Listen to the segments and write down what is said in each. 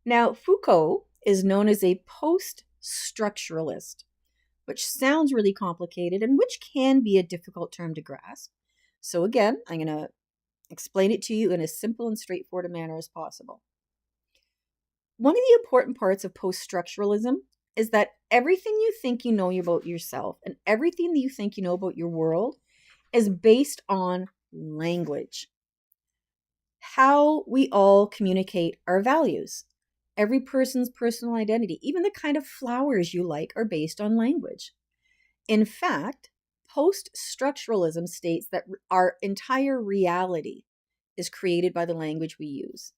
Now, Foucault is known as a post-structuralist, which sounds really complicated and which can be a difficult term to grasp. So again, I'm going to explain it to you in as simple and straightforward a manner as possible. One of the important parts of post-structuralism is that everything you think you know about yourself and everything that you think you know about your world is based on language. How we all communicate our values. Every person's personal identity, even the kind of flowers you like, are based on language. In fact, post-structuralism states that our entire reality is created by the language we use.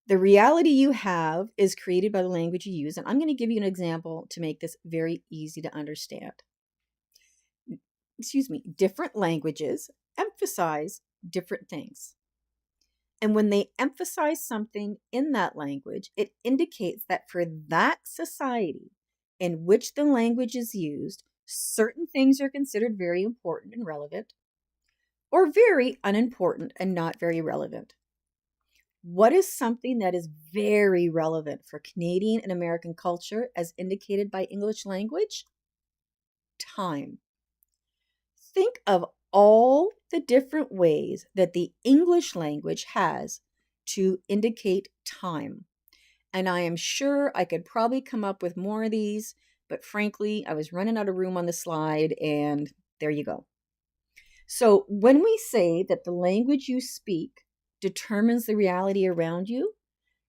The reality you have is created by the language you use, and I'm going to give you an example to make this very easy to understand. Different languages emphasize different things. And when they emphasize something in that language, it indicates that for that society in which the language is used, certain things are considered very important and relevant, or very unimportant and not very relevant. What is something that is very relevant for Canadian and American culture as indicated by English language? Time. Think of all the different ways that the English language has to indicate time. And I am sure I could probably come up with more of these, but frankly, I was running out of room on the slide, and there you go. So when we say that the language you speak determines the reality around you,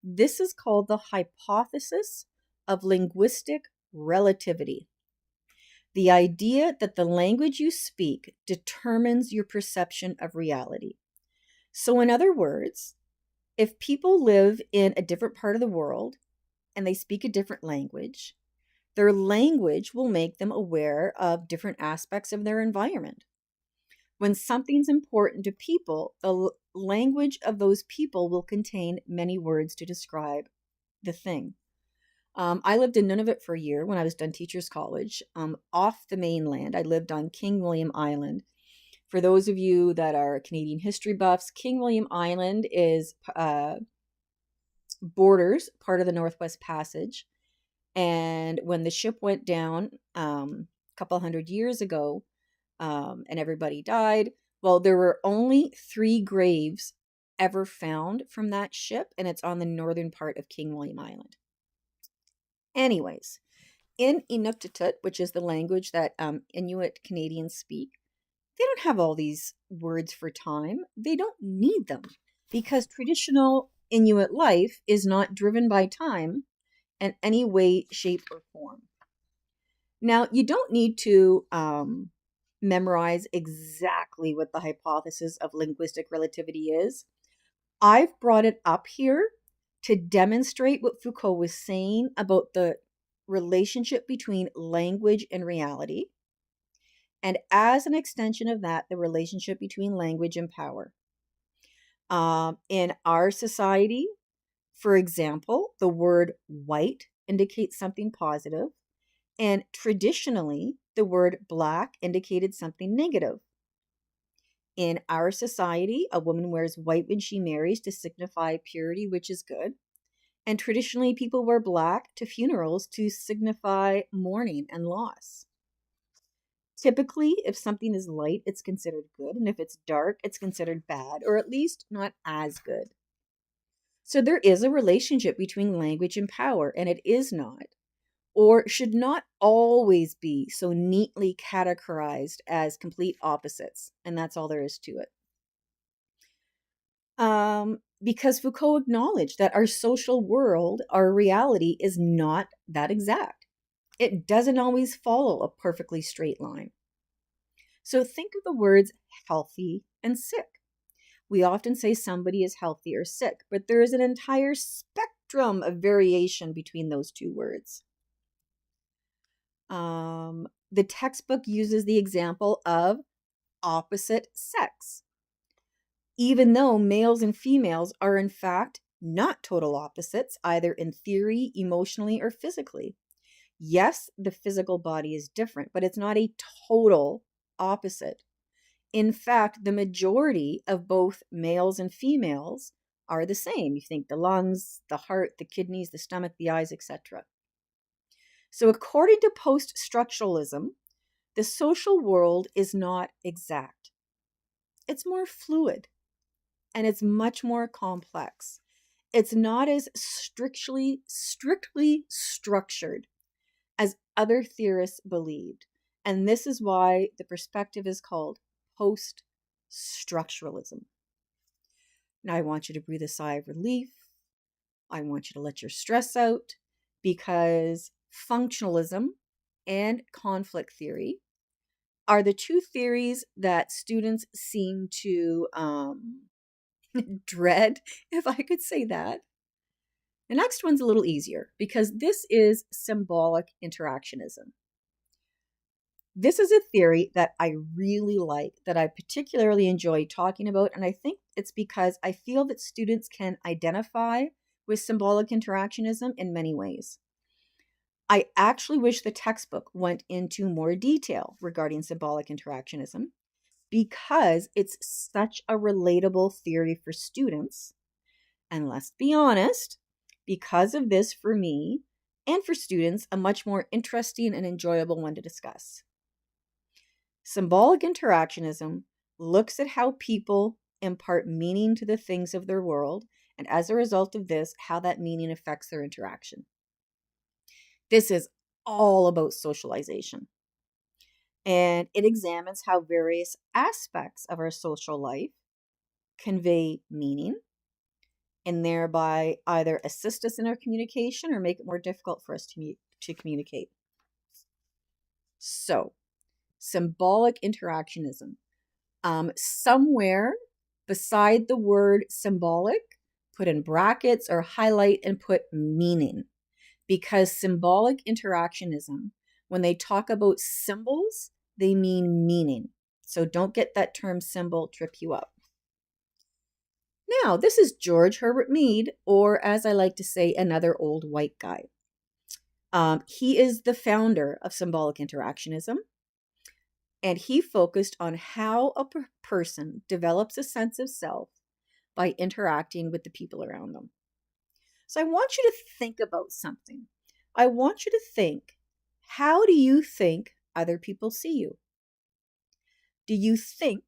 this is called the hypothesis of linguistic relativity. The idea that the language you speak determines your perception of reality. So in other words, if people live in a different part of the world and they speak a different language, their language will make them aware of different aspects of their environment. When something's important to people, the language of those people will contain many words to describe the thing. I lived in Nunavut for a year when I was done Teachers College. Off the mainland, I lived on King William Island. For those of you that are Canadian history buffs, King William Island is borders part of the Northwest Passage. And when the ship went down a couple hundred years ago, and everybody died, well, there were only 3 graves ever found from that ship, and it's on the northern part of King William Island. Anyways, in Inuktitut, which is the language that Inuit Canadians speak, they don't have all these words for time. They don't need them because traditional Inuit life is not driven by time in any way, shape, or form. Now, you don't need to memorize exactly what the hypothesis of linguistic relativity is. I've brought it up here to demonstrate what Foucault was saying about the relationship between language and reality, and as an extension of that, the relationship between language and power. In our society, for example, the word white indicates something positive, and traditionally, the word black indicated something negative. In our society, a woman wears white when she marries to signify purity, which is good. And traditionally, people wear black to funerals to signify mourning and loss. Typically, if something is light, it's considered good. And if it's dark, it's considered bad, or at least not as good. So there is a relationship between language and power, and it is not, or should not always be, so neatly categorized as complete opposites. And that's all there is to it. Because Foucault acknowledged that our social world, our reality, is not that exact. It doesn't always follow a perfectly straight line. So think of the words healthy and sick. We often say somebody is healthy or sick, but there is an entire spectrum of variation between those two words. The textbook uses the example of opposite sex, even though males and females are in fact not total opposites, either in theory, emotionally, or physically. Yes, the physical body is different, but it's not a total opposite. In fact, the majority of both males and females are the same. You think the lungs, the heart, the kidneys, the stomach, the eyes, etc. So according to post-structuralism, the social world is not exact. It's more fluid and it's much more complex. It's not as strictly structured as other theorists believed. And this is why the perspective is called post-structuralism. Now I want you to breathe a sigh of relief. I want you to let your stress out, because functionalism and conflict theory are the two theories that students seem to dread, if I could say that. The next one's a little easier because this is symbolic interactionism. This is a theory that I really like, that I particularly enjoy talking about, and I think it's because I feel that students can identify with symbolic interactionism in many ways. I actually wish the textbook went into more detail regarding symbolic interactionism because it's such a relatable theory for students. And let's be honest, because of this, for me and for students, a much more interesting and enjoyable one to discuss. Symbolic interactionism looks at how people impart meaning to the things of their world, and as a result of this, how that meaning affects their interaction. This is all about socialization, and it examines how various aspects of our social life convey meaning and thereby either assist us in our communication or make it more difficult for us to communicate. So, symbolic interactionism. Somewhere beside the word symbolic, put in brackets or highlight and put meaning, because symbolic interactionism, when they talk about symbols, they mean meaning. So don't get that term symbol trip you up. Now, this is George Herbert Mead, or as I like to say, another old white guy. He is the founder of symbolic interactionism, and he focused on how a person develops a sense of self by interacting with the people around them. So I want you to think about something. I want you to think, how do you think other people see you? Do you think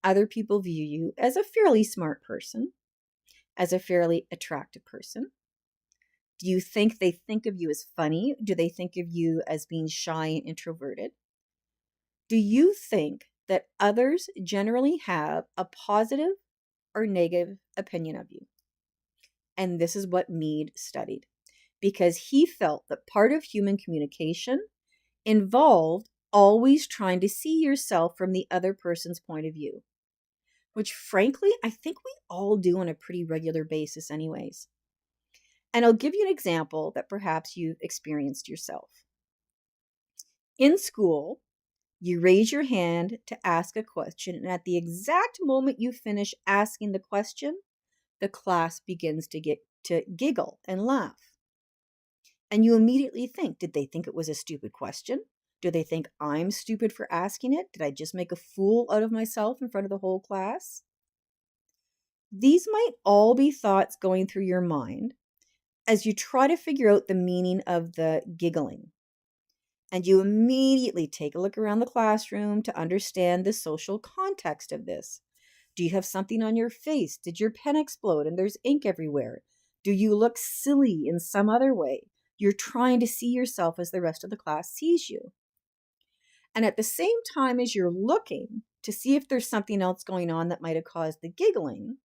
other people view you as a fairly smart person, as a fairly attractive person? Do you think they think of you as funny? Do they think of you as being shy and introverted? Do you think that others generally have a positive or negative opinion of you? And this is what Mead studied, because he felt that part of human communication involved always trying to see yourself from the other person's point of view, which frankly, I think we all do on a pretty regular basis anyways. And I'll give you an example that perhaps you've experienced yourself. In school, you raise your hand to ask a question, and at the exact moment you finish asking the question, the class begins to giggle and laugh. And you immediately think, did they think it was a stupid question? Do they think I'm stupid for asking it? Did I just make a fool out of myself in front of the whole class? These might all be thoughts going through your mind as you try to figure out the meaning of the giggling. And you immediately take a look around the classroom to understand the social context of this. Do you have something on your face? Did your pen explode and there's ink everywhere? Do you look silly in some other way? You're trying to see yourself as the rest of the class sees you. And at the same time as you're looking to see if there's something else going on that might have caused the giggling,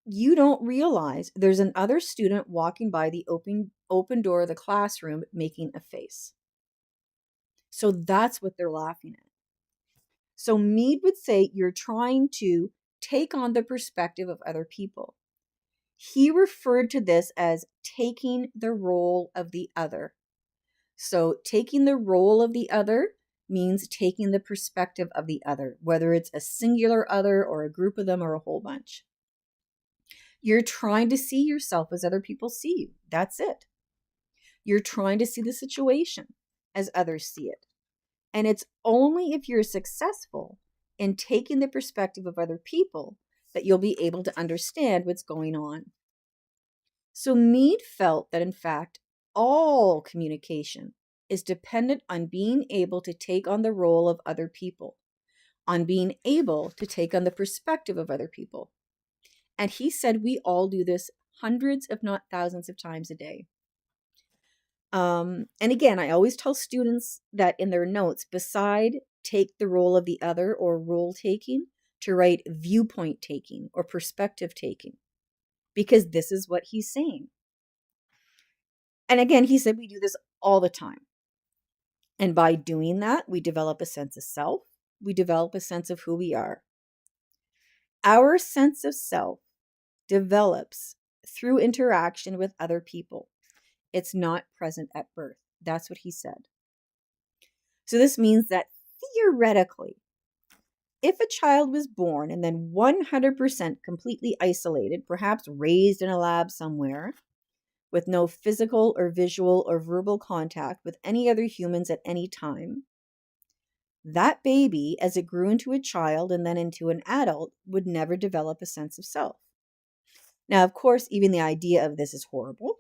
you don't realize there's another student walking by the open door of the classroom making a face. So that's what they're laughing at. So Mead would say you're trying to take on the perspective of other people. He referred to this as taking the role of the other. So taking the role of the other means taking the perspective of the other, whether it's a singular other or a group of them or a whole bunch. You're trying to see yourself as other people see you. That's it. You're trying to see the situation as others see it. And it's only if you're successful in taking the perspective of other people that you'll be able to understand what's going on. So Mead felt that, in fact, all communication is dependent on being able to take on the role of other people, on being able to take on the perspective of other people. And he said we all do this hundreds, if not thousands of times a day. And again, I always tell students that in their notes, beside take the role of the other or role taking, to write viewpoint taking or perspective taking, because this is what he's saying. And again, he said we do this all the time. And by doing that, we develop a sense of self. We develop a sense of who we are. Our sense of self develops through interaction with other people. It's not present at birth. That's what he said. So this means that theoretically, if a child was born and then 100% completely isolated, perhaps raised in a lab somewhere, with no physical or visual or verbal contact with any other humans at any time, that baby, as it grew into a child and then into an adult, would never develop a sense of self. Now, of course, even the idea of this is horrible,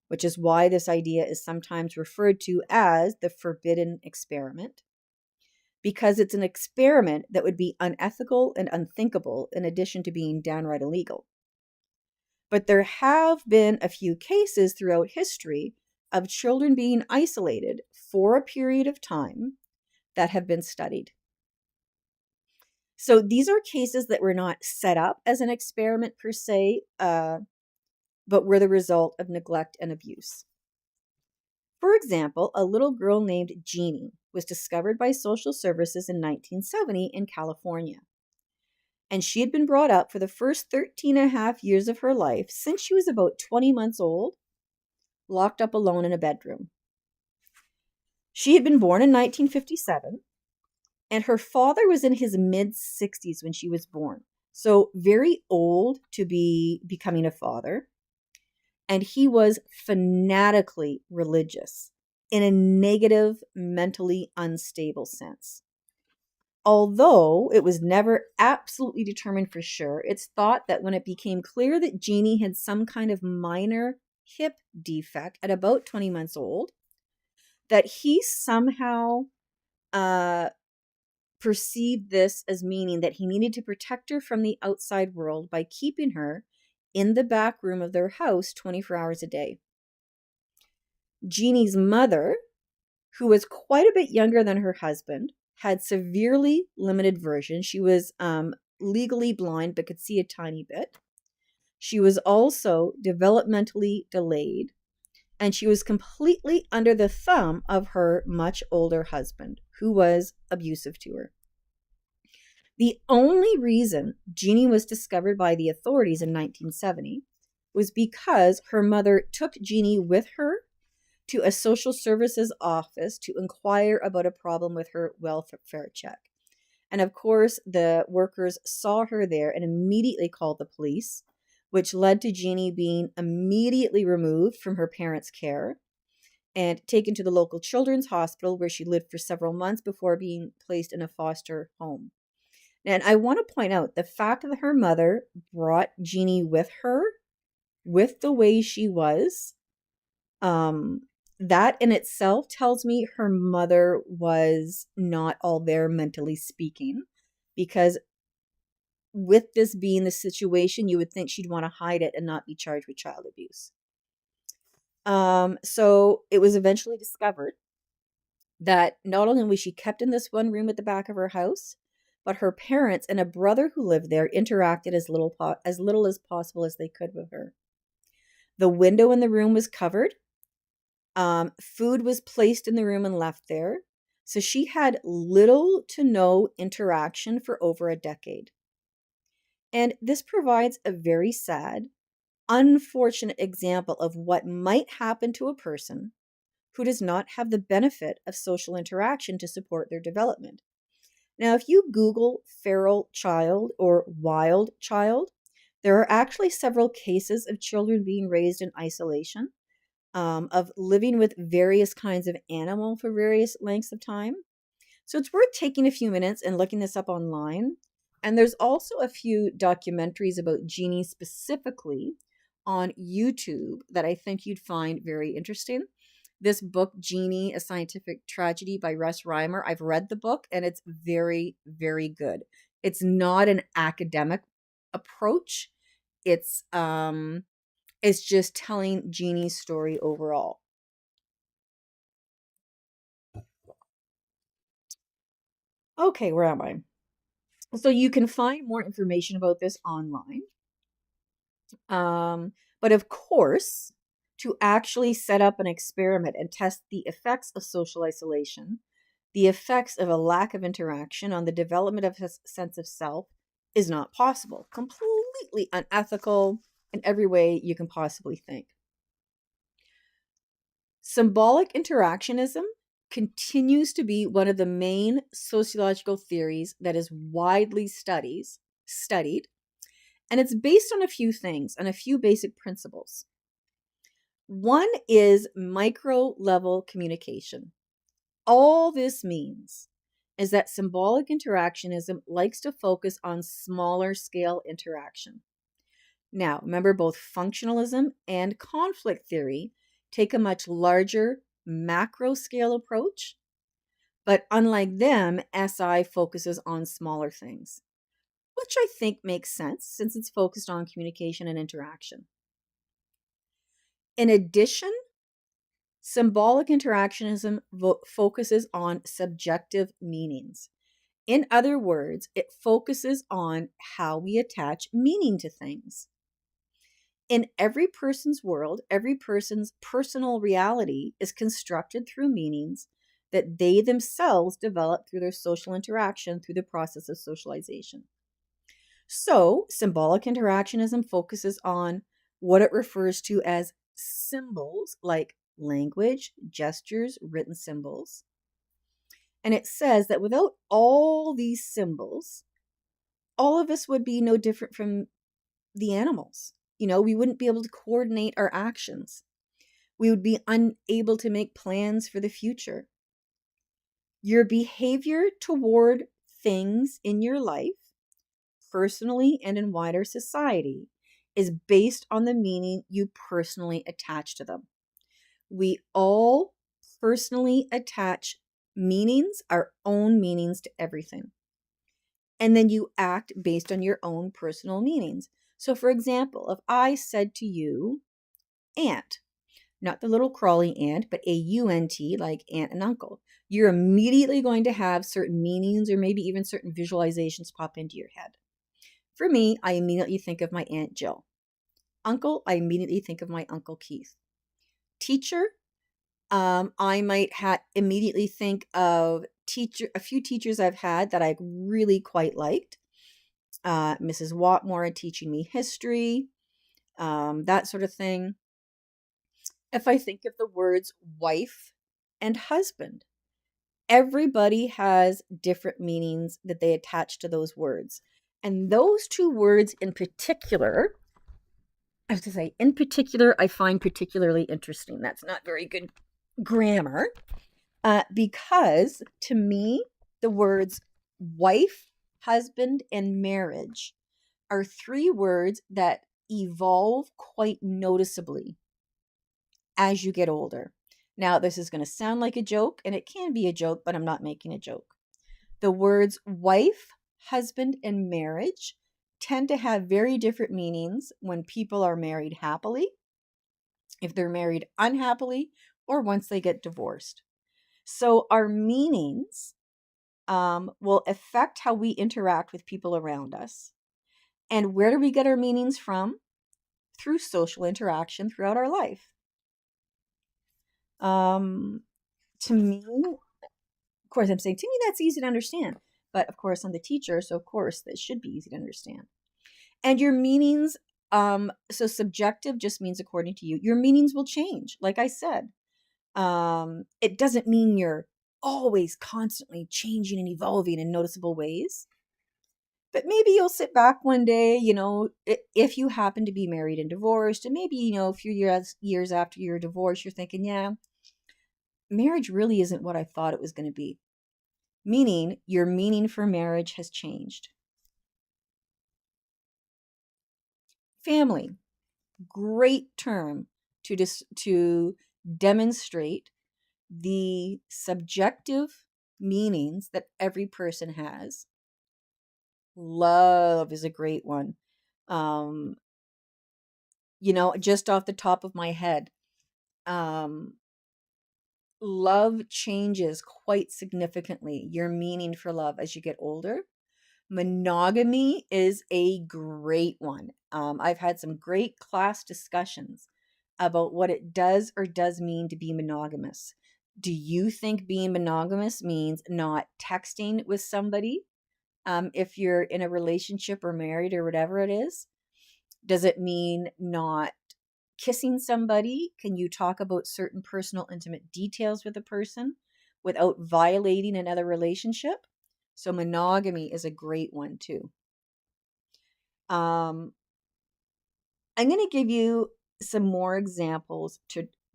which is why this idea is sometimes referred to as the forbidden experiment, because it's an experiment that would be unethical and unthinkable in addition to being downright illegal. But there have been a few cases throughout history of children being isolated for a period of time that have been studied. So these are cases that were not set up as an experiment per se, but were the result of neglect and abuse. For example, a little girl named Jeannie was discovered by social services in 1970 in California. And she had been brought up for the first 13 and a half years of her life, since she was about 20 months old, locked up alone in a bedroom. She had been born in 1957, and her father was in his mid-60s when she was born. So very old to be becoming a father. And he was fanatically religious in a negative, mentally unstable sense. Although it was never absolutely determined for sure, it's thought that when it became clear that Jeannie had some kind of minor hip defect at about 20 months old, that he somehow perceived this as meaning that he needed to protect her from the outside world by keeping her in the back room of their house 24 hours a day. Jeannie's mother, who was quite a bit younger than her husband, had severely limited vision. She was legally blind but could see a tiny bit. She was also developmentally delayed, and she was completely under the thumb of her much older husband, who was abusive to her. The only reason Jeannie was discovered by the authorities in 1970 was because her mother took Jeannie with her to a social services office to inquire about a problem with her welfare check. And of course, the workers saw her there and immediately called the police, which led to Jeannie being immediately removed from her parents' care and taken to the local children's hospital, where she lived for several months before being placed in a foster home. And I want to point out the fact that her mother brought Jeannie with her, with the way she was, that in itself tells me her mother was not all there mentally speaking, because with this being the situation, you would think she'd want to hide it and not be charged with child abuse. So it was eventually discovered that not only was she kept in this one room at the back of her house, but her parents and a brother who lived there interacted as little as possible as they could with her. The window in the room was covered. Food was placed in the room and left there. So she had little to no interaction for over a decade. And this provides a very sad, unfortunate example of what might happen to a person who does not have the benefit of social interaction to support their development. Now, if you Google feral child or wild child, there are actually several cases of children being raised in isolation, of living with various kinds of animal for various lengths of time. So it's worth taking a few minutes and looking this up online. And there's also a few documentaries about genies specifically on YouTube that I think you'd find very interesting. This book, Genie, A Scientific Tragedy by Russ Reimer, I've read the book and it's very, very good. It's not an academic approach. It's just telling Genie's story overall. Okay, where am I? So you can find more information about this online. But of course, to actually set up an experiment and test the effects of social isolation, the effects of a lack of interaction on the development of a sense of self is not possible. Completely unethical in every way you can possibly think. Symbolic interactionism continues to be one of the main sociological theories that is widely studied, and it's based on a few things and a few basic principles. One is micro level communication. All this means is that symbolic interactionism likes to focus on smaller scale interaction. Now, remember, both functionalism and conflict theory take a much larger macro scale approach, but unlike them, SI focuses on smaller things, which I think makes sense since it's focused on communication and interaction. In addition, symbolic interactionism focuses on subjective meanings. In other words, it focuses on how we attach meaning to things. In every person's world, every person's personal reality is constructed through meanings that they themselves develop through their social interaction through the process of socialization. So, symbolic interactionism focuses on what it refers to as symbols like language, gestures, written symbols. And it says that without all these symbols, all of us would be no different from the animals. We wouldn't be able to coordinate our actions. We would be unable to make plans for the future. Your behavior toward things in your life, personally and in wider society, is based on the meaning you personally attach to them. We all personally attach meanings, our own meanings to everything. And then you act based on your own personal meanings. So, for example, if I said to you, aunt, not the little crawly ant, but AUNT, like aunt and uncle, you're immediately going to have certain meanings or maybe even certain visualizations pop into your head. For me, I immediately think of my Aunt Jill. Uncle, I immediately think of my Uncle Keith. Teacher, I might immediately think of a few teachers I've had that I really quite liked. Mrs. Watmore teaching me history, that sort of thing. If I think of the words wife and husband, everybody has different meanings that they attach to those words. And those two words in particular, I have to say, in particular, I find particularly interesting. That's not very good grammar, because to me, the words wife, husband, and marriage are three words that evolve quite noticeably as you get older. Now, this is going to sound like a joke, and it can be a joke, but I'm not making a joke. The words wife, husband, and marriage tend to have very different meanings when people are married happily, if they're married unhappily, or once they get divorced. So our meanings will affect how we interact with people around us. And where do we get our meanings from? Through social interaction throughout our life. To me, of course, I'm saying to me that's easy to understand. But of course, I'm the teacher, so of course, this should be easy to understand. And your meanings, so subjective just means according to you. Your meanings will change, like I said. It doesn't mean you're always constantly changing and evolving in noticeable ways. But maybe you'll sit back one day, if you happen to be married and divorced, and maybe, a few years after your divorce, you're thinking, yeah, marriage really isn't what I thought it was going to be. Meaning, your meaning for marriage has changed. Family, great term to demonstrate the subjective meanings that every person has. Love is a great one. Um, just off the top of my head, um, love changes quite significantly, your meaning for love as you get older. Monogamy is a great one. I've had some great class discussions about what it does or does mean to be monogamous. Do you think being monogamous means not texting with somebody if you're in a relationship or married or whatever it is? Does it mean not kissing somebody? Can you talk about certain personal, intimate details with a person without violating another relationship? So, monogamy is a great one too. Um, I'm going to give you some more examples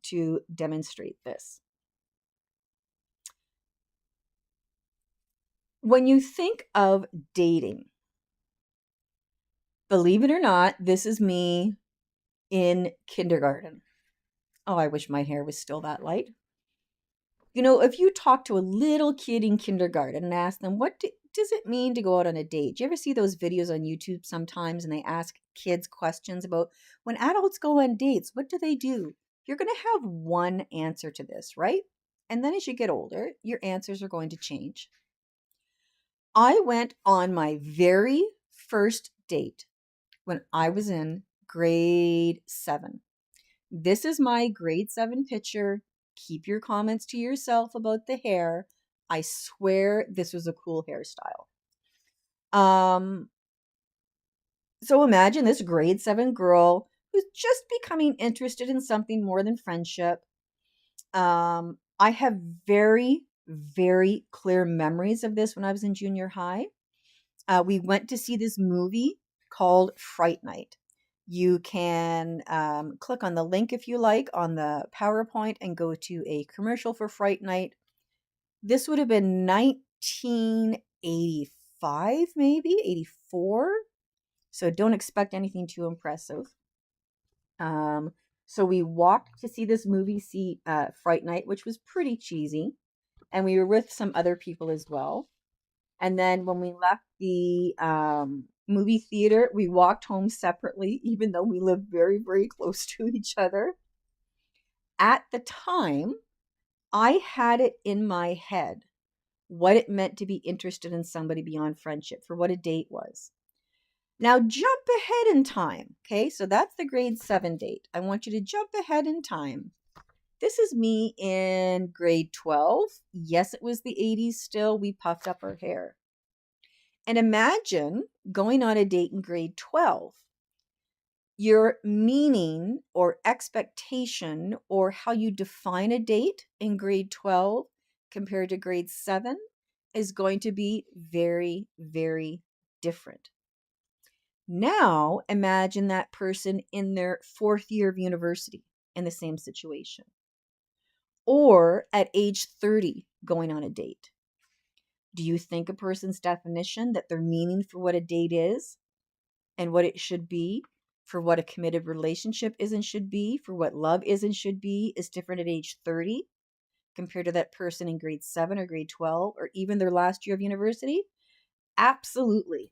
to demonstrate this. When you think of dating, believe it or not, this is me in kindergarten. Oh, I wish my hair was still that light. If you talk to a little kid in kindergarten and ask them, what does it mean to go out on a date? Do you ever see those videos on YouTube sometimes and they ask kids questions about when adults go on dates, what do they do? You're going to have one answer to this, right? And then as you get older, your answers are going to change. I went on my very first date when I was in grade 7. This is my grade 7 picture. Keep your comments to yourself about the hair. I swear this was a cool hairstyle. So imagine this grade 7 girl who's just becoming interested in something more than friendship. I have very, very clear memories of this when I was in junior high. We went to see this movie called Fright Night. You can click on the link if you like on the PowerPoint and go to a commercial for Fright Night. This would have been 1985, maybe 84. So don't expect anything too impressive. So we walked to see this movie, Fright Night, which was pretty cheesy. And we were with some other people as well. And then when we left the movie theater, we walked home separately, even though we lived very, very close to each other. At the time, I had it in my head what it meant to be interested in somebody beyond friendship, for what a date was. Now jump ahead in time. Okay, so that's the grade 7 date. I want you to jump ahead in time. This is me in grade 12. Yes, it was the 80s still. We puffed up our hair. And imagine going on a date in grade 12. Your meaning or expectation or how you define a date in grade 12 compared to grade 7 is going to be very, very different. Now, imagine that person in their 4th year of university in the same situation, or at age 30 going on a date. Do you think a person's definition, that their meaning for what a date is and what it should be, for what a committed relationship is and should be, for what love is and should be, is different at age 30 compared to that person in grade 7 or grade 12 or even their last year of university? Absolutely.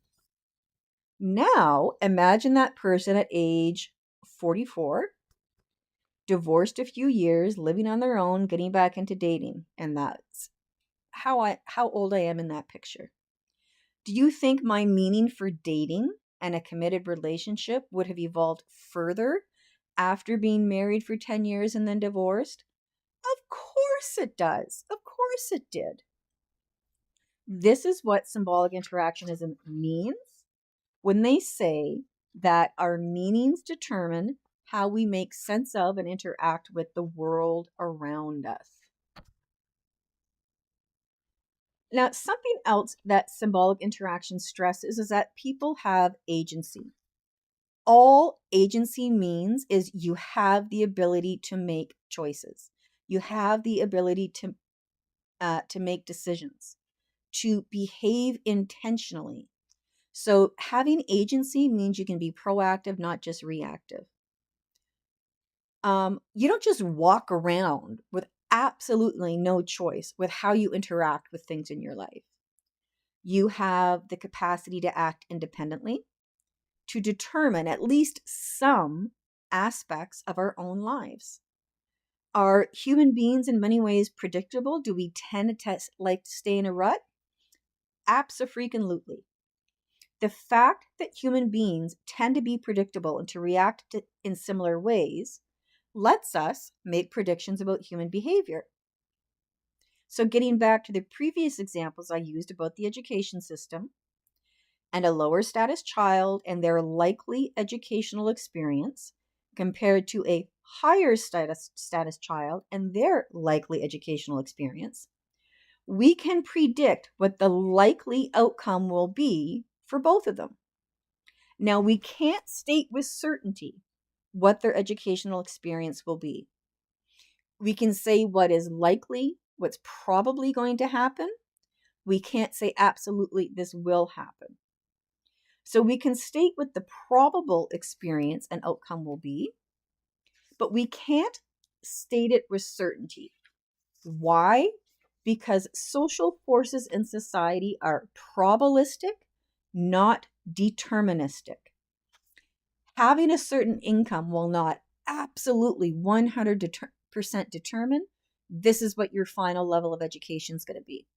Now, imagine that person at age 44, divorced a few years, living on their own, getting back into dating. And that's how old I am in that picture. Do you think my meaning for dating and a committed relationship would have evolved further after being married for 10 years and then divorced? Of course it does. Of course it did. This is what symbolic interactionism means when they say that our meanings determine how we make sense of and interact with the world around us. Now, something else that symbolic interaction stresses is that people have agency. All agency means is you have the ability to make choices. You have the ability to make decisions, to behave intentionally, So having agency means you can be proactive, not just reactive. You don't just walk around with absolutely no choice with how you interact with things in your life. You have the capacity to act independently, to determine at least some aspects of our own lives. Are human beings in many ways predictable? Do we tend to like to stay in a rut? Abso-freaking-lutely. The fact that human beings tend to be predictable and to react in similar ways lets us make predictions about human behavior. So, getting back to the previous examples I used about the education system and a lower status child and their likely educational experience compared to a higher status child and their likely educational experience, we can predict what the likely outcome will be for both of them. Now, we can't state with certainty what their educational experience will be. We can say what is likely, what's probably going to happen. We can't say absolutely this will happen. So we can state what the probable experience and outcome will be, but we can't state it with certainty. Why? Because social forces in society are probabilistic, not deterministic. Having a certain income will not absolutely 100% determine this is what your final level of education is going to be.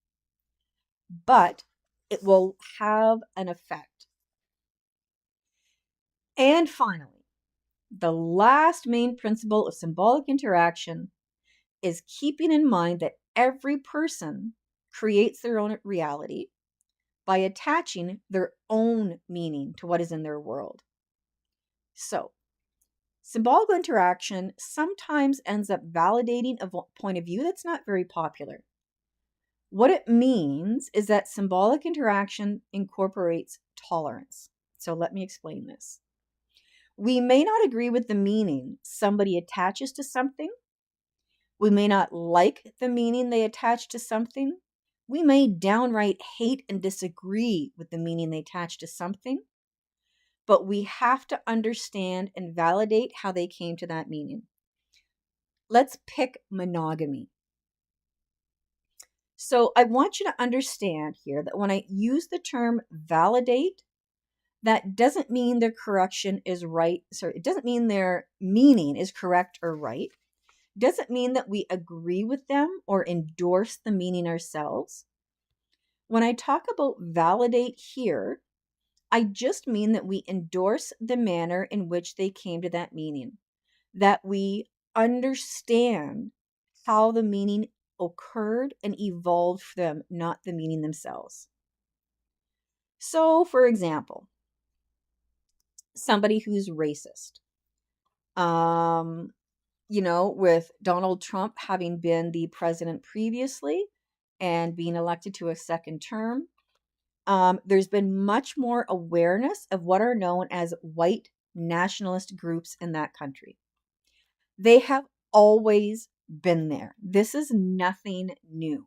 But it will have an effect. And finally, the last main principle of symbolic interaction is keeping in mind that every person creates their own reality by attaching their own meaning to what is in their world. So, symbolic interaction sometimes ends up validating a point of view that's not very popular. What it means is that symbolic interaction incorporates tolerance. So let me explain this. We may not agree with the meaning somebody attaches to something. We may not like the meaning they attach to something. We may downright hate and disagree with the meaning they attach to something. But we have to understand and validate how they came to that meaning. Let's pick monogamy. So I want you to understand here that when I use the term validate, that doesn't mean their correction is right. Sorry, it doesn't mean their meaning is correct or right. It doesn't mean that we agree with them or endorse the meaning ourselves. When I talk about validate here, I just mean that we endorse the manner in which they came to that meaning, that we understand how the meaning occurred and evolved for them, not the meaning themselves. So, for example, somebody who's racist, with Donald Trump having been the president previously and being elected to a second term, there's been much more awareness of what are known as white nationalist groups in that country. They have always been there. This is nothing new.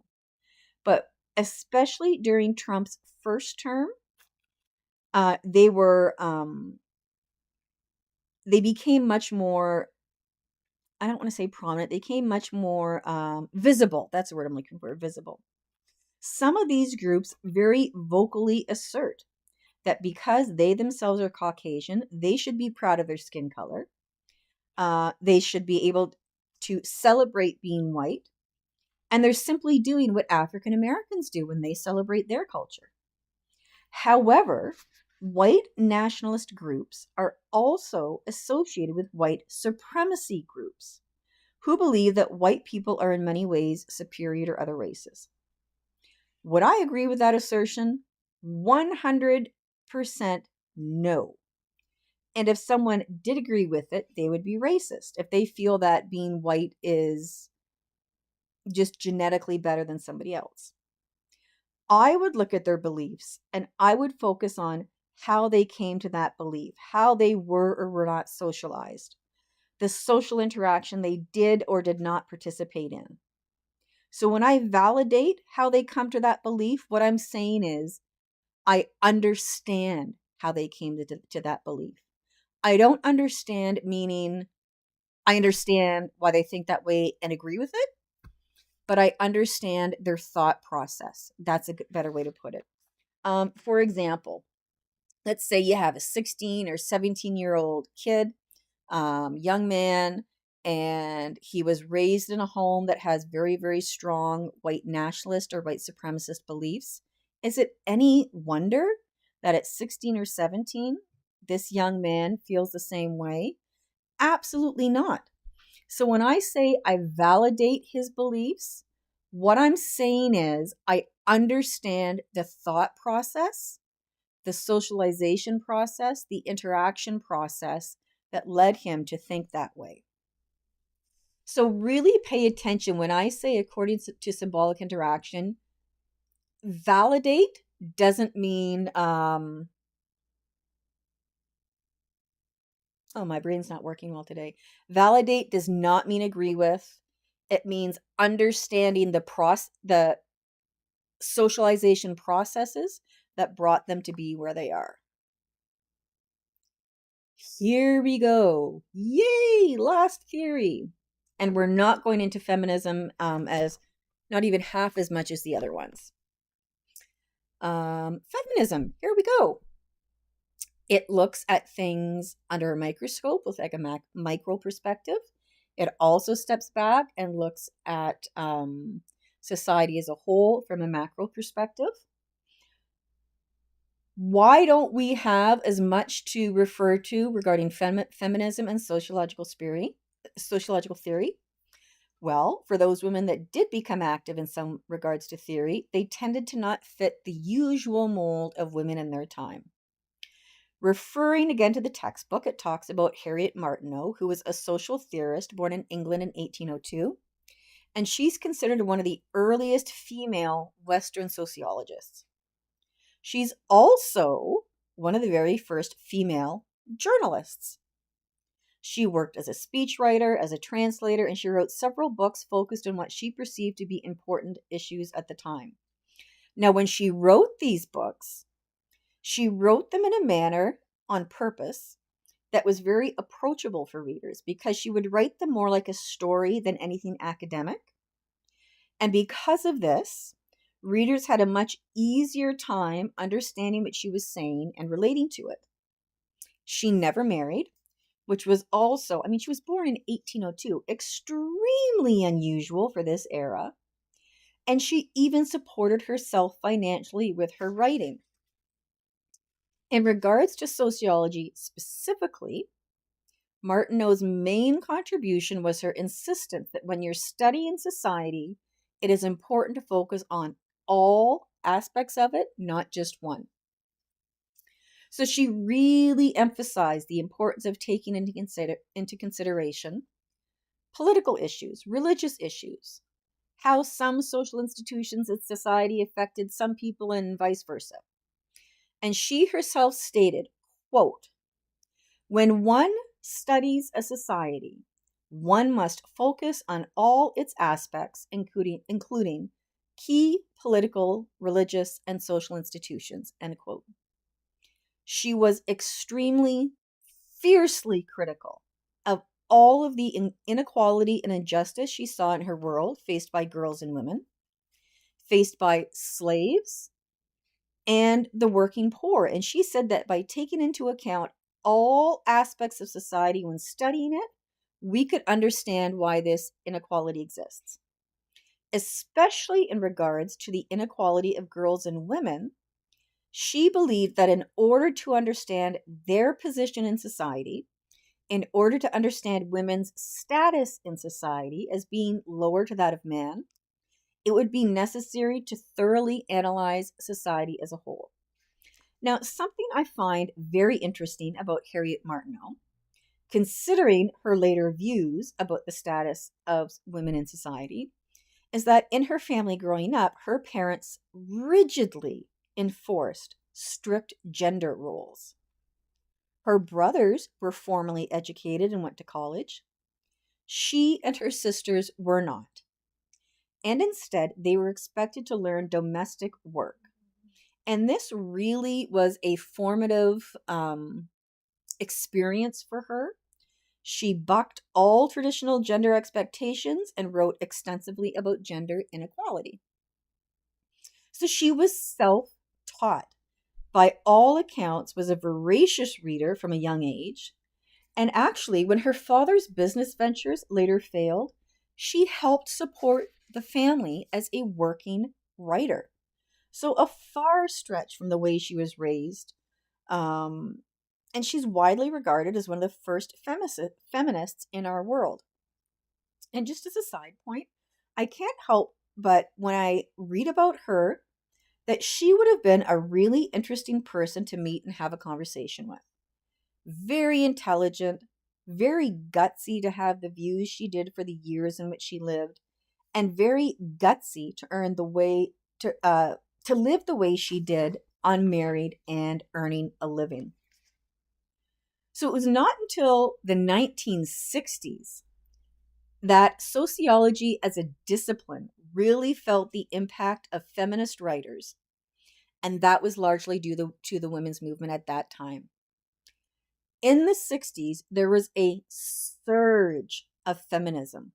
But especially during Trump's first term, they became much more, I don't want to say prominent, they became much more visible. That's the word I'm looking for, visible. Some of these groups very vocally assert that because they themselves are Caucasian, they should be proud of their skin color. They should be able to celebrate being white. And they're simply doing what African Americans do when they celebrate their culture. However, white nationalist groups are also associated with white supremacy groups who believe that white people are in many ways superior to other races. Would I agree with that assertion? 100% no. And if someone did agree with it, they would be racist if they feel that being white is just genetically better than somebody else. I would look at their beliefs and I would focus on how they came to that belief, how they were or were not socialized, the social interaction they did or did not participate in. So when I validate how they come to that belief, what I'm saying is, I understand how they came to that belief. I don't understand, meaning I understand why they think that way and agree with it, but I understand their thought process. That's a better way to put it. For example, let's say you have a 16 or 17-year-old kid, young man, and he was raised in a home that has very, very strong white nationalist or white supremacist beliefs. Is it any wonder that at 16 or 17, this young man feels the same way? Absolutely not. So when I say I validate his beliefs, what I'm saying is I understand the thought process, the socialization process, the interaction process that led him to think that way. So really pay attention when I say according to symbolic interaction, validate doesn't mean oh, my brain's not working well today. Validate does not mean agree with. It means understanding the socialization processes that brought them to be where they are. Here we go. Yay, last theory. And we're not going into feminism as not even half as much as the other ones. Feminism, here we go. It looks at things under a microscope with like a micro perspective. It also steps back and looks at society as a whole from a macro perspective. Why don't we have as much to refer to regarding feminism and sociological theory? Well, for those women that did become active in some regards to theory, they tended to not fit the usual mold of women in their time. Referring again to the textbook, it talks about Harriet Martineau, who was a social theorist born in England in 1802, and she's considered one of the earliest female Western sociologists. She's also one of the very first female journalists. She worked as a speechwriter, as a translator, and she wrote several books focused on what she perceived to be important issues at the time. Now, when she wrote these books, she wrote them in a manner on purpose that was very approachable for readers because she would write them more like a story than anything academic. And because of this, readers had a much easier time understanding what she was saying and relating to it. She never married, which was also, she was born in 1802, extremely unusual for this era. And she even supported herself financially with her writing. In regards to sociology specifically, Martineau's main contribution was her insistence that when you're studying society, it is important to focus on all aspects of it, not just one. So she really emphasized the importance of taking into consideration political issues, religious issues, how some social institutions in society affected some people and vice versa. And she herself stated, quote, "When one studies a society, one must focus on all its aspects, including key political, religious, and social institutions," end quote. She was extremely, fiercely critical of all of the inequality and injustice she saw in her world faced by girls and women, faced by slaves, and the working poor. And she said that by taking into account all aspects of society when studying it, we could understand why this inequality exists, especially in regards to the inequality of girls and women. She believed that in order to understand their position in society, in order to understand women's status in society as being lower to that of man, it would be necessary to thoroughly analyze society as a whole. Now, something I find very interesting about Harriet Martineau, considering her later views about the status of women in society, is that in her family growing up, her parents rigidly enforced strict gender roles. Her brothers were formally educated and went to college. She and her sisters were not. And instead, they were expected to learn domestic work. And this really was a formative experience for her. She bucked all traditional gender expectations and wrote extensively about gender inequality. So she was self-taught. By all accounts, was a voracious reader from a young age. And actually, when her father's business ventures later failed, she helped support the family as a working writer. So a far stretch from the way she was raised. Um, and she's widely regarded as one of the first feminists in our world. And just as a side point, I can't help but when I read about her, that she would have been a really interesting person to meet and have a conversation with. Very intelligent, very gutsy to have the views she did for the years in which she lived, and very gutsy to earn the way to live the way she did, unmarried and earning a living. So it was not until the 1960s that sociology as a discipline really felt the impact of feminist writers, and that was largely due to the women's movement at that time. In the 60s, there was a surge of feminism,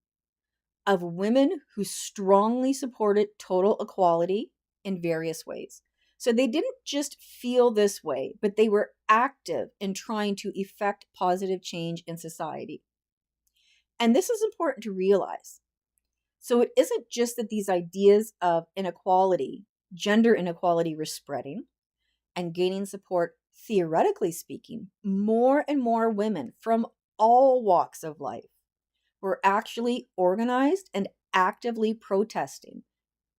of women who strongly supported total equality in various ways. So they didn't just feel this way, but they were active in trying to effect positive change in society. And this is important to realize. So it isn't just that these ideas of inequality, gender inequality, were spreading and gaining support. Theoretically speaking, more and more women from all walks of life were actually organized and actively protesting,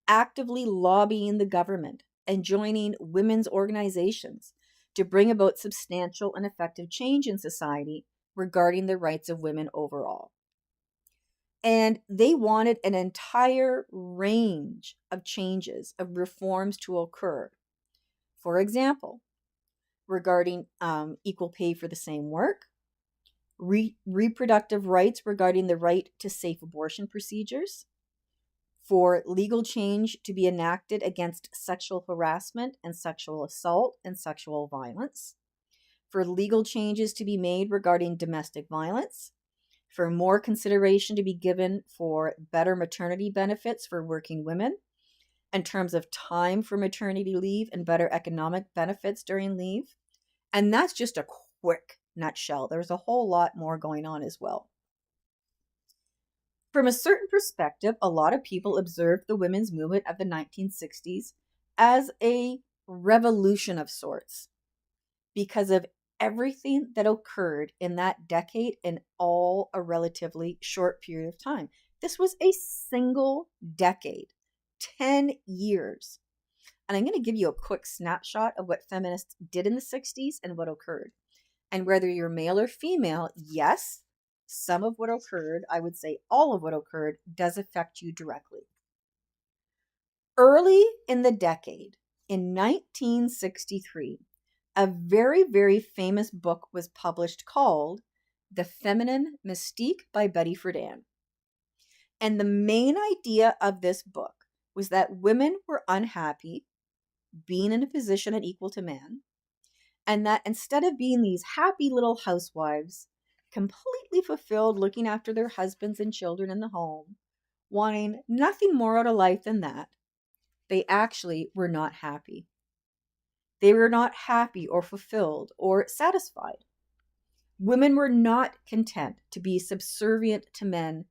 actively lobbying the government, and joining women's organizations to bring about substantial and effective change in society regarding the rights of women overall. And they wanted an entire range of changes, of reforms to occur. For example, regarding equal pay for the same work, reproductive rights regarding the right to safe abortion procedures, for legal change to be enacted against sexual harassment and sexual assault and sexual violence, for legal changes to be made regarding domestic violence, for more consideration to be given for better maternity benefits for working women in terms of time for maternity leave and better economic benefits during leave. And that's just a quick nutshell. There's a whole lot more going on as well. From a certain perspective, a lot of people observed the women's movement of the 1960s as a revolution of sorts because of everything that occurred in that decade in all a relatively short period of time. This was a single decade, 10 years. And I'm going to give you a quick snapshot of what feminists did in the 60s and what occurred. And whether you're male or female, yes, some of what occurred, I would say all of what occurred, does affect you directly. Early in the decade, in 1963, a very, very famous book was published called The Feminine Mystique by Betty Friedan. And the main idea of this book was that women were unhappy being in a position unequal to man, and that instead of being these happy little housewives, completely fulfilled looking after their husbands and children in the home, wanting nothing more out of life than that, they actually were not happy. They were not happy or fulfilled or satisfied. Women were not content to be subservient to men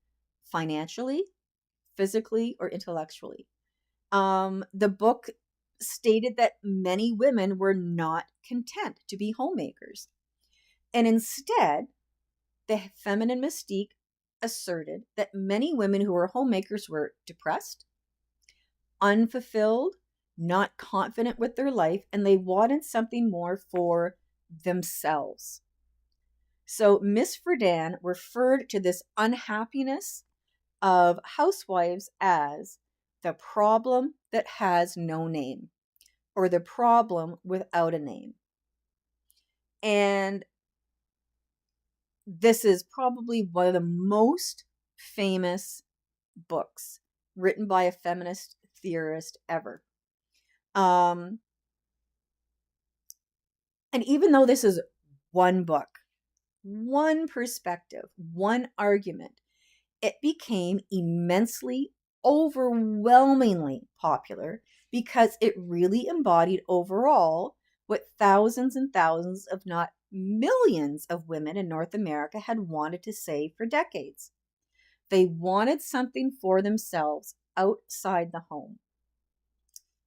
financially, physically, or intellectually. The book stated that many women were not content to be homemakers. And instead, the feminine mystique asserted that many women who were homemakers were depressed, unfulfilled, not confident with their life, and they wanted something more for themselves. So Miss Friedan referred to this unhappiness of housewives as the problem that has no name, or the problem without a name. And this is probably one of the most famous books written by a feminist theorist ever. And even though this is one book, one perspective, one argument, it became immensely, overwhelmingly popular because it really embodied overall what thousands and thousands, if not millions, of women in North America had wanted to say for decades. They wanted something for themselves outside the home.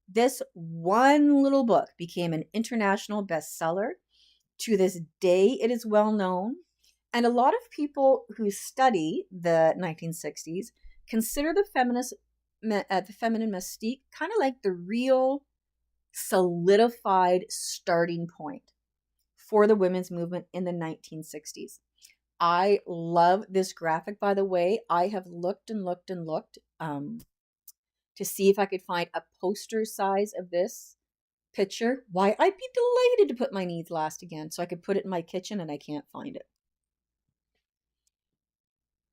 This one little book became an international bestseller. To this day, it is well known. And a lot of people who study the 1960s consider the feminine mystique kind of like the real solidified starting point for the women's movement in the 1960s. I love this graphic, by the way. I have looked and looked and looked to see if I could find a poster size of this picture. Why, I'd be delighted to put my needs last again so I could put it in my kitchen, and I can't find it.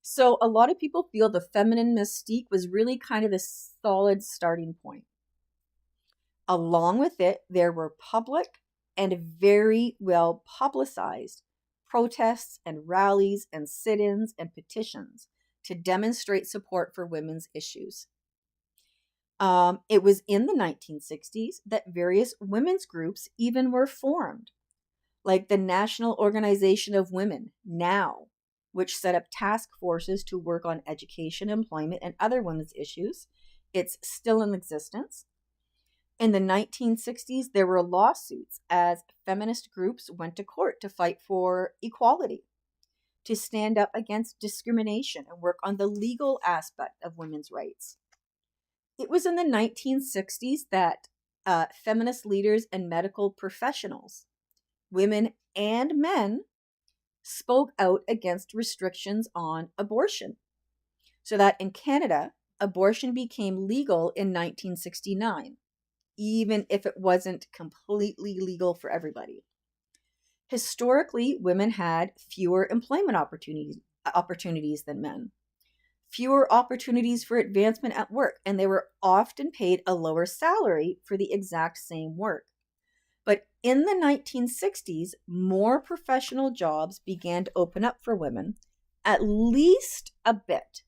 So a lot of people feel the feminine mystique was really kind of the solid starting point. Along with it, there were public and very well publicized protests and rallies and sit-ins and petitions to demonstrate support for women's issues. It was in the 1960s that various women's groups even were formed, like the National Organization of Women, NOW, which set up task forces to work on education, employment, and other women's issues. It's still in existence. In the 1960s, there were lawsuits as feminist groups went to court to fight for equality, to stand up against discrimination and work on the legal aspect of women's rights. It was in the 1960s that feminist leaders and medical professionals, women and men, spoke out against restrictions on abortion. So that in Canada, abortion became legal in 1969, even if it wasn't completely legal for everybody. Historically, women had fewer employment opportunities than men, fewer opportunities for advancement at work, and they were often paid a lower salary for the exact same work. But in the 1960s, more professional jobs began to open up for women, at least a bit.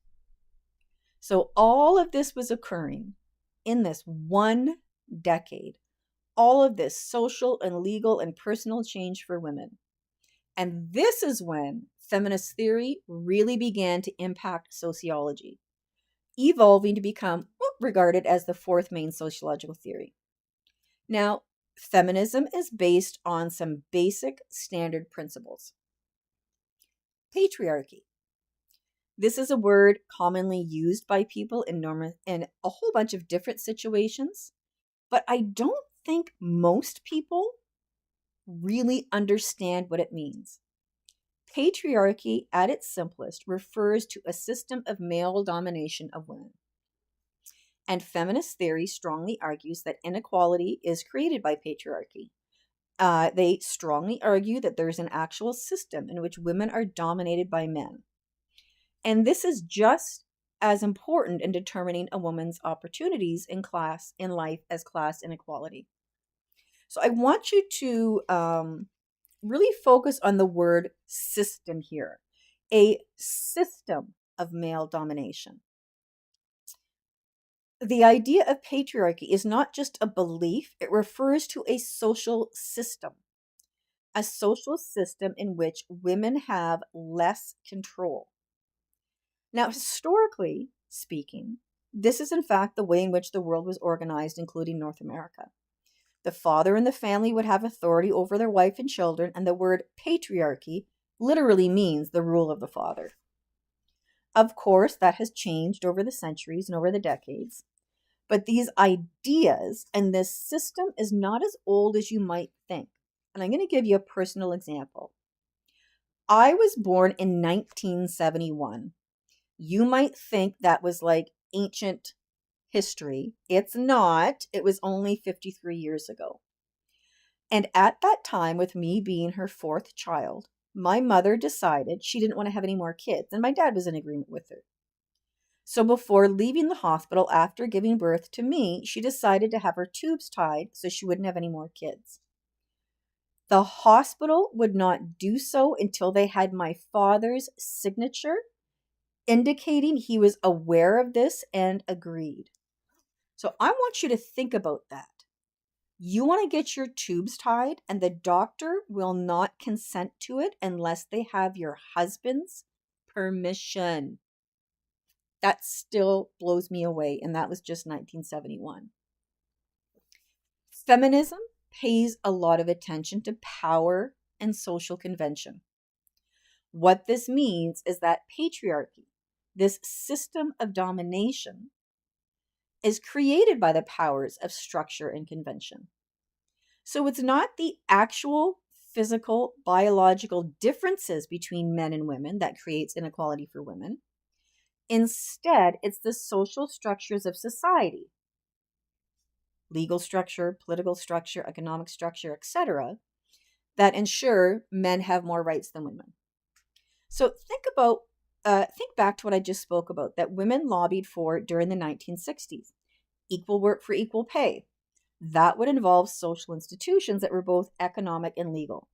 So all of this was occurring in this one decade. All of this social and legal and personal change for women. And this is when feminist theory really began to impact sociology, evolving to become regarded as the fourth main sociological theory. Now, feminism is based on some basic standard principles. Patriarchy. This is a word commonly used by people in a whole bunch of different situations, but I don't think most people really understand what it means. Patriarchy, at its simplest, refers to a system of male domination of women. And feminist theory strongly argues that inequality is created by patriarchy. They strongly argue that there's an actual system in which women are dominated by men. And this is just as important in determining a woman's opportunities in life as class inequality. So I want you to really focus on the word system here. A system of male domination. The idea of patriarchy is not just a belief, it refers to a social system. A social system in which women have less control. Now, historically speaking, this is in fact the way in which the world was organized, including North America. The father in the family would have authority over their wife and children, and the word patriarchy literally means the rule of the father. Of course, that has changed over the centuries and over the decades, but these ideas and this system is not as old as you might think. And I'm going to give you a personal example. I was born in 1971. You might think that was like ancient history. It's not. It was only 53 years ago. And at that time, with me being her fourth child, my mother decided she didn't want to have any more kids, and my dad was in agreement with her. So before leaving the hospital after giving birth to me, she decided to have her tubes tied so she wouldn't have any more kids. The hospital would not do so until they had my father's signature, indicating he was aware of this and agreed. So I want you to think about that. You want to get your tubes tied, and the doctor will not consent to it unless they have your husband's permission. That still blows me away, and that was just 1971. Feminism pays a lot of attention to power and social convention. What this means is that patriarchy, this system of domination, is created by the powers of structure and convention. So it's not the actual physical, biological differences between men and women that creates inequality for women. Instead, it's the social structures of society, legal structure, political structure, economic structure, etc., that ensure men have more rights than women. So think back to what I just spoke about, that women lobbied for during the 1960s: equal work for equal pay. That would involve social institutions that were both economic and legal.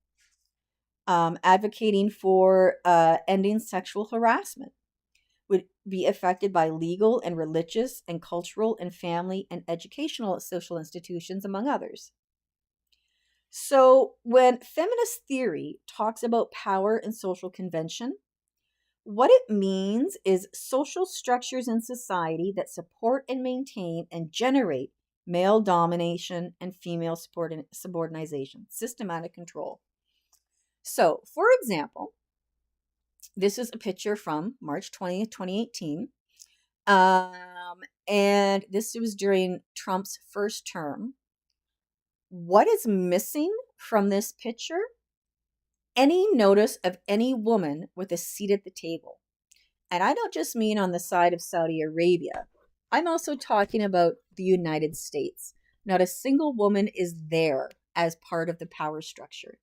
Advocating for ending sexual harassment would be affected by legal and religious and cultural and family and educational social institutions, among others. So when feminist theory talks about power and social convention, what it means is social structures in society that support and maintain and generate male domination and female subordination, systematic control. So, for example, this is a picture from March 20th, 2018. And this was during Trump's first term. What is missing from this picture? Any notice of any woman with a seat at the table. And I don't just mean on the side of Saudi Arabia. I'm also talking about the United States. Not a single woman is there as part of the power structure.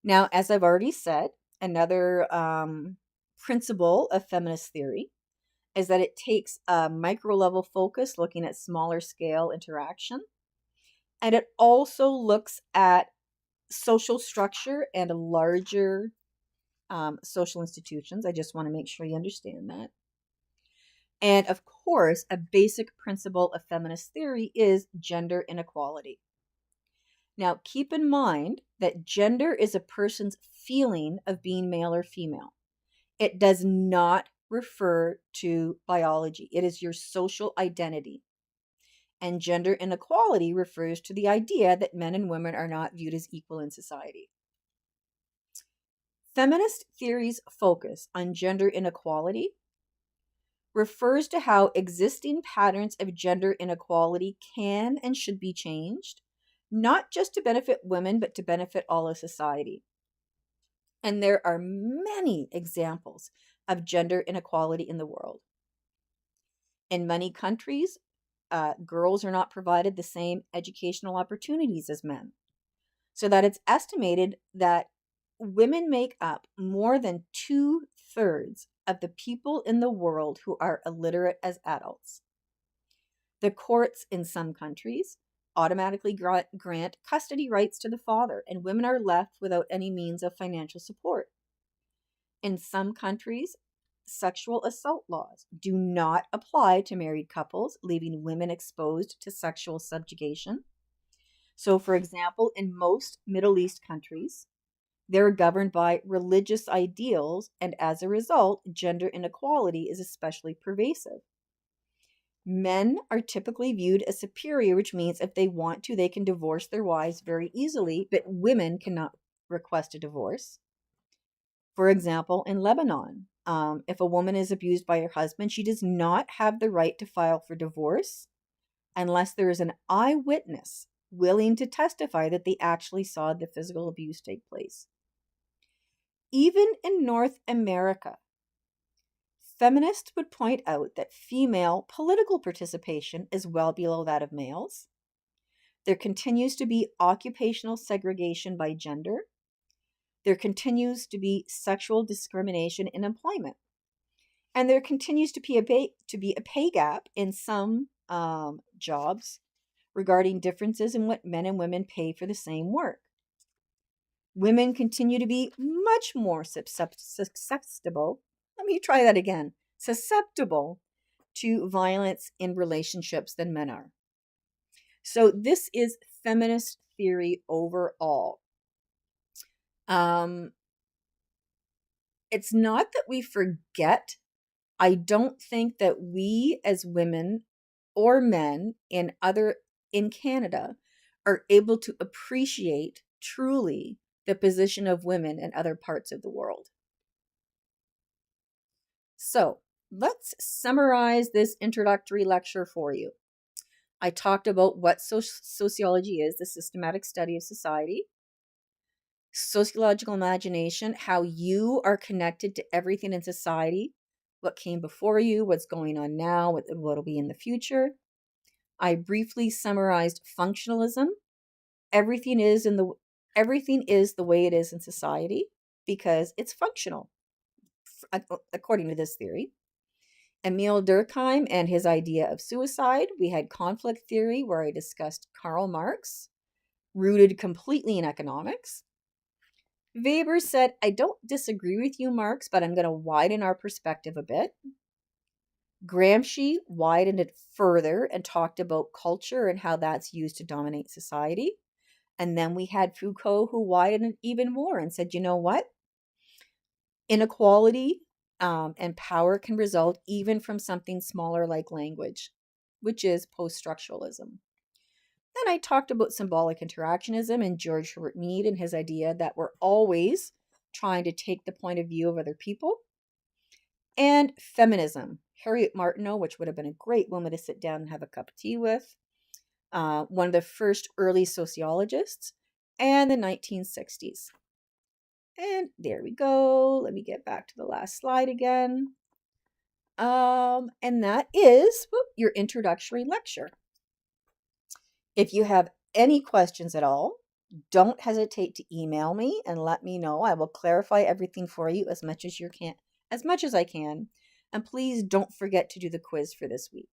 Now, as I've already said, another principle of feminist theory is that it takes a micro level focus, looking at smaller scale interaction. And it also looks at social structure and larger social institutions. I just want to make sure you understand that. And of course, a basic principle of feminist theory is gender inequality. Now, keep in mind that gender is a person's feeling of being male or female. It does not refer to biology. It is your social identity. And gender inequality refers to the idea that men and women are not viewed as equal in society. Feminist theory's focus on gender inequality refers to how existing patterns of gender inequality can and should be changed, not just to benefit women, but to benefit all of society. And there are many examples of gender inequality in the world. In many countries, girls are not provided the same educational opportunities as men, so that it's estimated that women make up more than 2/3 of the people in the world who are illiterate as adults. The courts in some countries automatically grant custody rights to the father, and women are left without any means of financial support. In some countries, sexual assault laws do not apply to married couples, leaving women exposed to sexual subjugation. So, for example, in most Middle East countries, they're governed by religious ideals, and as a result, gender inequality is especially pervasive. Men are typically viewed as superior, which means if they want to, they can divorce their wives very easily, but women cannot request a divorce. For example, in Lebanon, if a woman is abused by her husband, she does not have the right to file for divorce unless there is an eyewitness willing to testify that they actually saw the physical abuse take place. Even in North America, feminists would point out that female political participation is well below that of males. There continues to be occupational segregation by gender. There continues to be sexual discrimination in employment. And there continues to be a pay gap in some jobs regarding differences in what men and women pay for the same work. Women continue to be much more susceptible. Let me try that again. Susceptible to violence in relationships than men are. So this is feminist theory overall. It's not that we forget. I don't think that we as women or men in Canada are able to appreciate truly the position of women in other parts of the world. So let's summarize this introductory lecture for you. I talked about what sociology is, the systematic study of society. Sociological imagination, how you are connected to everything in society, what came before you, what's going on now, what will be in the future. I briefly summarized functionalism. Everything is the way it is in society because it's functional, according to this theory. Emile Durkheim and his idea of suicide. We had conflict theory, where I discussed Karl Marx, rooted completely in economics. Weber said, I don't disagree with you, Marx, but I'm going to widen our perspective a bit. Gramsci widened it further and talked about culture and how that's used to dominate society. And then we had Foucault, who widened it even more and said, you know what? Inequality and power can result even from something smaller like language, which is post-structuralism. Then I talked about symbolic interactionism and George Herbert Mead and his idea that we're always trying to take the point of view of other people. And feminism, Harriet Martineau, which would have been a great woman to sit down and have a cup of tea with, one of the first early sociologists, and the 1960s. And there we go. Let me get back to the last slide again. And that is your introductory lecture. If you have any questions at all, don't hesitate to email me and let me know. I will clarify everything for you as much as I can. And please don't forget to do the quiz for this week.